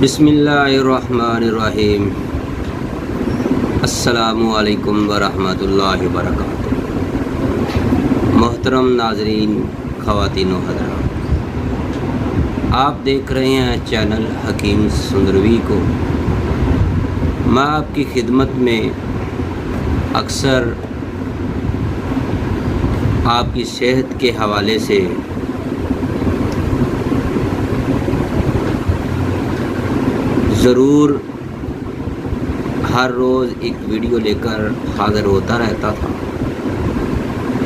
بسم اللہ الرحمن الرحیم۔ السلام علیکم ورحمۃ اللہ وبرکاتہ۔ محترم ناظرین، خواتین و حضرات، آپ دیکھ رہے ہیں چینل حکیم سندروی کو۔ میں آپ کی خدمت میں اکثر آپ کی صحت کے حوالے سے ضرور ہر روز ایک ویڈیو لے کر حاضر ہوتا رہتا تھا۔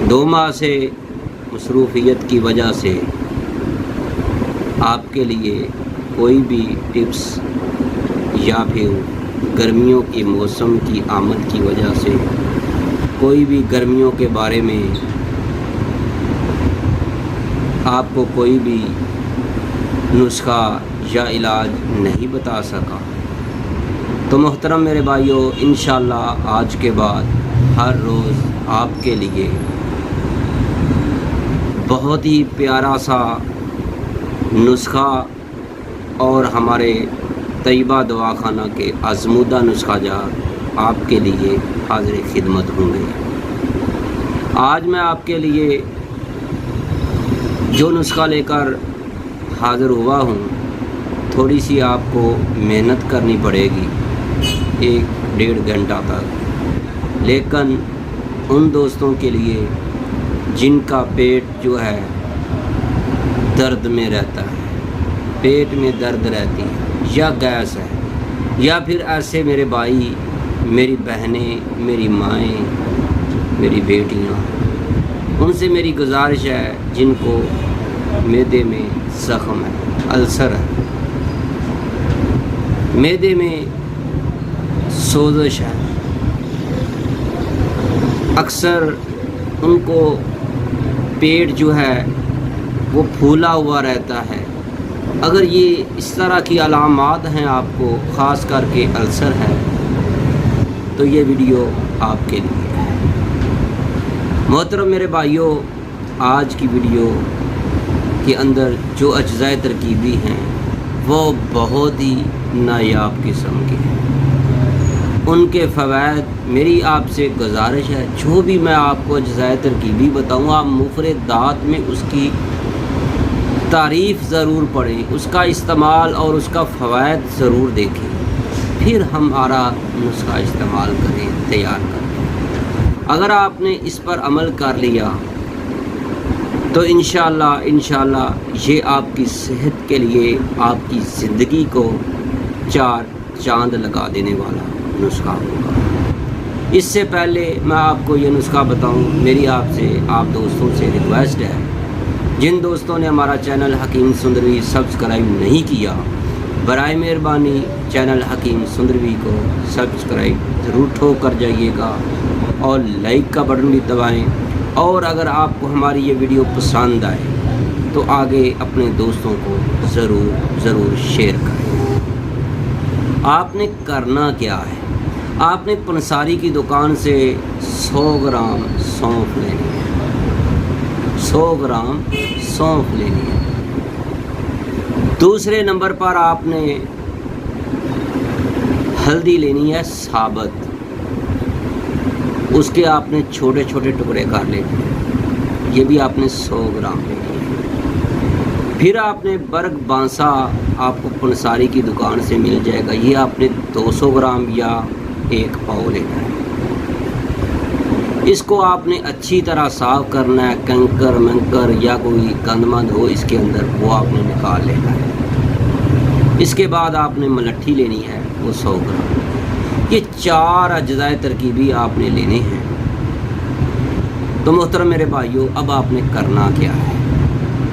2 ماہ سے مصروفیت کی وجہ سے آپ کے لیے کوئی بھی ٹپس یا پھر گرمیوں کے موسم کی آمد کی وجہ سے کوئی بھی گرمیوں کے بارے میں آپ کو کوئی بھی نسخہ یا علاج نہیں بتا سکا۔ تو محترم میرے بھائیوں، انشاءاللہ آج کے بعد ہر روز آپ کے لیے بہت ہی پیارا سا نسخہ اور ہمارے طیبہ دواخانہ کے آزمودہ نسخہ جات آپ کے لیے حاضر خدمت ہوں گے۔ آج میں آپ کے لیے جو نسخہ لے کر حاضر ہوا ہوں، تھوڑی سی آپ کو محنت کرنی پڑے گی 1-1.5 گھنٹہ تک، لیکن ان دوستوں کے لیے جن کا پیٹ جو ہے درد میں رہتا ہے، پیٹ میں درد رہتی ہے یا گیس ہے، یا پھر ایسے میرے بھائی، میری بہنیں، میری مائیں، میری بیٹیاں، ان سے میری گزارش ہے جن کو معدے میں زخم ہے، السر ہے، معدے میں سوزش ہے، اکثر ان کو پیٹ جو ہے وہ پھولا ہوا رہتا ہے۔ اگر یہ اس طرح کی علامات ہیں آپ کو، خاص کر کے السر ہے، تو یہ ویڈیو آپ کے لیے ہے۔ محترم میرے بھائیوں، آج کی ویڈیو کے اندر جو اجزائے ترکیبی ہیں وہ بہت ہی نایاب قسم کے ہیں۔ ان کے فوائد، میری آپ سے گزارش ہے، جو بھی میں آپ کو اجزائے ترکیبی بتاؤں، آپ مفردات میں اس کی تعریف ضرور پڑھیں، اس کا استعمال اور اس کا فوائد ضرور دیکھیں، پھر ہمارا نسخہ استعمال کریں، تیار کریں۔ اگر آپ نے اس پر عمل کر لیا تو انشاءاللہ یہ آپ کی صحت کے لیے، آپ کی زندگی کو 4 چاند لگا دینے والا نسخہ ہوگا۔ اس سے پہلے میں آپ کو یہ نسخہ بتاؤں، میری آپ دوستوں سے ریکویسٹ ہے، جن دوستوں نے ہمارا چینل حکیم سندروی سبسکرائب نہیں کیا، برائے مہربانی چینل حکیم سندروی کو سبسکرائب ضرور ٹھوک کر جائیے گا اور لائک کا بٹن بھی دبائیں، اور اگر آپ کو ہماری یہ ویڈیو پسند آئے تو آگے اپنے دوستوں کو ضرور شیئر کریں۔ آپ نے کرنا کیا ہے؟ آپ نے پنساری کی دکان سے 100 گرام سونف لینی ہے، 100 گرام سونف لینی ہے۔ دوسرے نمبر پر آپ نے ہلدی لینی ہے ثابت، اس کے آپ نے چھوٹے چھوٹے ٹکڑے کر لینے ہیں، یہ بھی آپ نے 100 گرام لینی ہے۔ پھر آپ نے برگ بانسا، آپ کو پنساری کی دکان سے مل جائے گا، یہ آپ نے 200 گرام یا 1 پاؤ لینا ہے۔ اس کو آپ نے اچھی طرح صاف کرنا ہے، کنکر منکر یا کوئی گند مند ہو اس کے اندر، وہ آپ نے نکال لینا ہے۔ اس کے بعد آپ نے ملٹھی لینی ہے، وہ 100 گرام۔ یہ 4 اجزائے ترکیبی آپ نے لینے ہیں۔ تو محترم میرے بھائیوں، اب آپ نے کرنا کیا ہے؟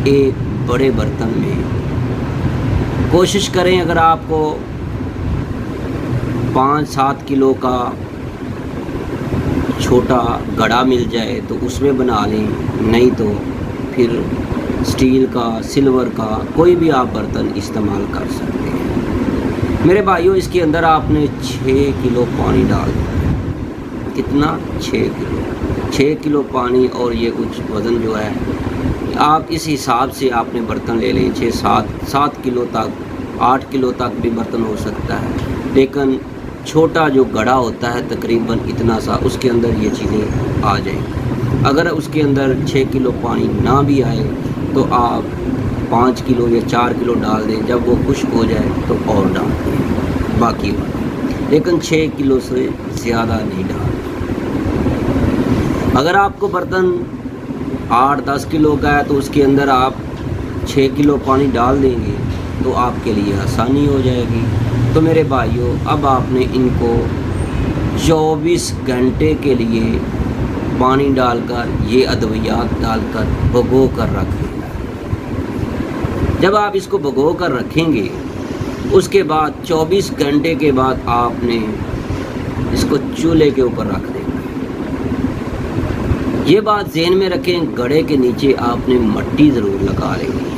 ایک بڑے برتن میں کوشش کریں، اگر آپ کو 5-7 کلو کا چھوٹا گڑا مل جائے تو اس میں بنا لیں، نہیں تو پھر سٹیل کا، سلور کا کوئی بھی آپ برتن استعمال کر سکتے ہیں۔ میرے بھائیوں، اس کے اندر آپ نے 6 کلو پانی ڈال دیا۔ کتنا؟ 6 کلو پانی، اور یہ کچھ وزن جو ہے آپ اس حساب سے آپ نے برتن لے لیں، 6-7 کلو تک 8 किलो तक भी बर्तन हो सकता है, लेकिन छोटा जो घड़ा होता है तकरीबन इतना सा, उसके अंदर ये चीज़ें आ जाएंगी। अगर उसके अंदर 6 किलो पानी ना भी आए तो आप 5 किलो या 4 किलो डाल दें, जब वो खुश्क हो जाए तो और डाल दें बाकी वाला, लेकिन 6 किलो से ज़्यादा नहीं डाल। अगर आपको बर्तन 8-10 किलो का है तो उसके अंदर आप 6 किलो पानी डाल देंगे तो आपके लिए आसानी हो जाएगी। तो मेरे भाइयों, अब आपने इनको 24 घंटे के लिए पानी डालकर, ये अद्वियात डालकर भिगो कर रख देना। जब आप इसको भिगो कर रखेंगे, उसके बाद 24 घंटे के बाद आपने इसको चूल्हे के ऊपर रख देना। ये बात ज़हन में रखें, घड़े के नीचे आपने मट्टी ज़रूर लगा लेनी है।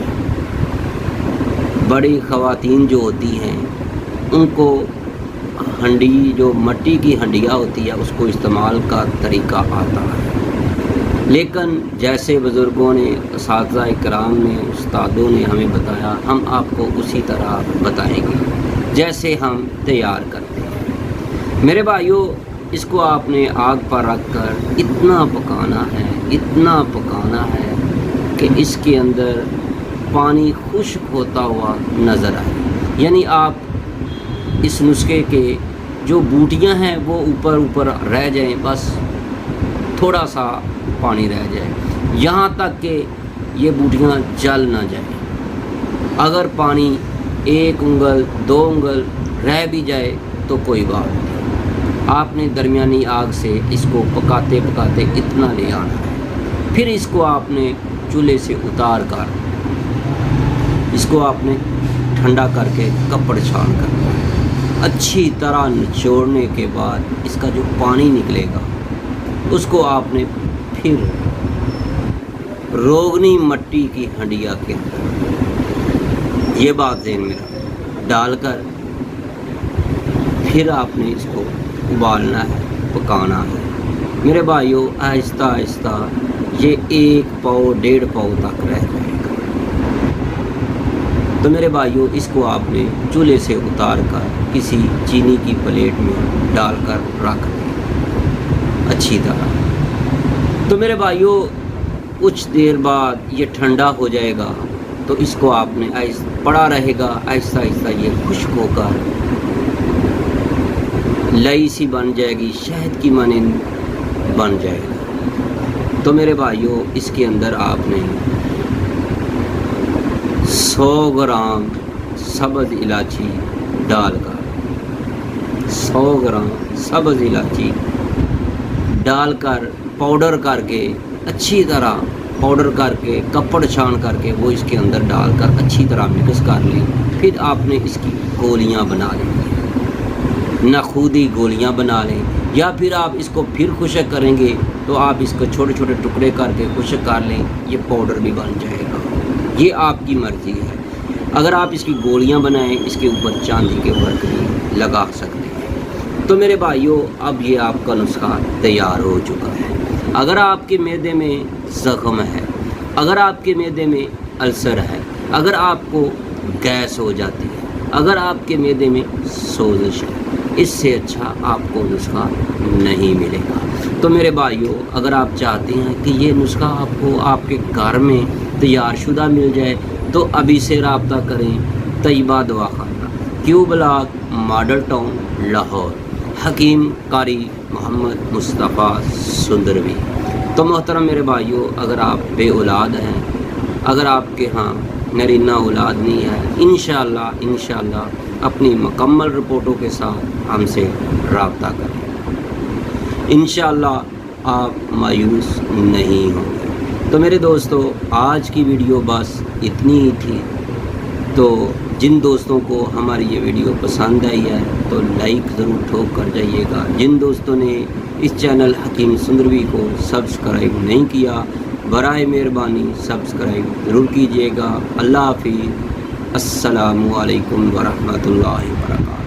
बड़ी ख़वातीन जो होती हैं उनको हंडी, जो मट्टी की हंडिया होती है, उसको इस्तेमाल का तरीका आता है, लेकिन जैसे बुज़ुर्गों ने, असातिज़ा इकराम ने, उस्तादों ने हमें बताया, हम आपको उसी तरह बताएंगे जैसे हम तैयार करते हैं। मेरे भाइयों, इसको आपने आग पर रख कर इतना पकाना है कि इसके अंदर पानी खुश्क होता हुआ नज़र आए। यानी आप इस नुस्खे के जो बूटियां हैं वो ऊपर रह जाएं, बस थोड़ा सा पानी रह जाए, यहाँ तक कि ये बूटियां जल ना जाएं। अगर पानी 1 उंगल 2 उंगल रह भी जाए तो कोई बात नहीं, आपने दरमियानी आग से इसको पकाते पकाते इतना ले आना है। फिर इसको आपने चूल्हे से उतार कर इसको आपने ठंडा करके कपड़ छान करना है। अच्छी तरह निचोड़ने के बाद इसका जो पानी निकलेगा उसको आपने फिर रोगनी मट्टी की हंडिया के अंदर, ये बात ज़हन में डालकर फिर आपने इसको उबालना है, पकाना है। मेरे भाइयों, आहिस्ता आहिस्ता ये 1 पाव 1.5 पाव तक रह जाएगा। तो मेरे भाइयों, इसको आपने चूल्हे से उतार कर किसी चीनी की प्लेट में डालकर रख दें अच्छी तरह। तो मेरे भाइयों, कुछ देर बाद ये ठंडा हो जाएगा तो इसको आपने पड़ा रहेगा, आहिस्ता आहिस्ता ये खुश्क होकर लई सी बन जाएगी, शहद की मानिंद बन जाएगा। तो मेरे भाइयों, इसके अंदर आपने 100 ग्राम सब्ज़ इलायची डालकर 100 ग्राम सब्ज़ इलायची डालकर पाउडर करके, अच्छी तरह पाउडर करके, कपड़ छान करके वो इसके अंदर डालकर अच्छी तरह मिक्स कर लें। फिर आपने इसकी गोलियां बना लेनी है, नखूदी गोलियां बना लें, या फिर आप इसको फिर खुश्क करेंगे तो आप इसको छोटे छोटे टुकड़े करके खुश्क कर लें, ये पाउडर भी बन जाएगा। ये आपकी मर्ज़ी है। अगर आप इसकी गोलियां बनाएं, इसके ऊपर चांदी के वर्क भी लगा सकते हैं। तो मेरे भाइयों, अब ये आपका नुस्खा तैयार हो चुका है। अगर आपके मैदे में ज़ख्म है, अगर आपके मैदे में अल्सर है, अगर आपको गैस हो जाती है, अगर आपके मैदे में सोजिश है, इससे अच्छा आपको नुस्खा नहीं मिलेगा। तो मेरे भाइयों, अगर आप चाहते हैं कि ये नुस्खा आपको आपके घर में तैयार शुदा मिल जाए तो अभी से रब्ता करें Tayyaba Dawakhana, Q block, Model Town, Lahore, Hakeem Qari Mohammad Mustafa सुंदरवी। तो मोहतरम मेरे भाइयों, अगर आप बे औलाद हैं, अगर आपके यहाँ नरीना औलाद नहीं है, इंशाअल्लाह अपनी मुकम्मल रिपोर्टों के साथ हमसे रब्ता करें। इंशाअल्लाह आप मायूस नहीं होंगे। तो मेरे दोस्तों, आज की वीडियो बस इतनी ही थी। तो जिन दोस्तों को हमारी ये वीडियो पसंद आई है तो लाइक ज़रूर ठोक कर जाइएगा। जिन दोस्तों ने इस चैनल हकीम सुंदरवी को सब्सक्राइब नहीं किया, बराए मेहरबानी सब्सक्राइब ज़रूर कीजिएगा। अल्लाह हाफिज़। अस्सलामु अलैकुम वरहमतुल्लाहि वबरकातुहू।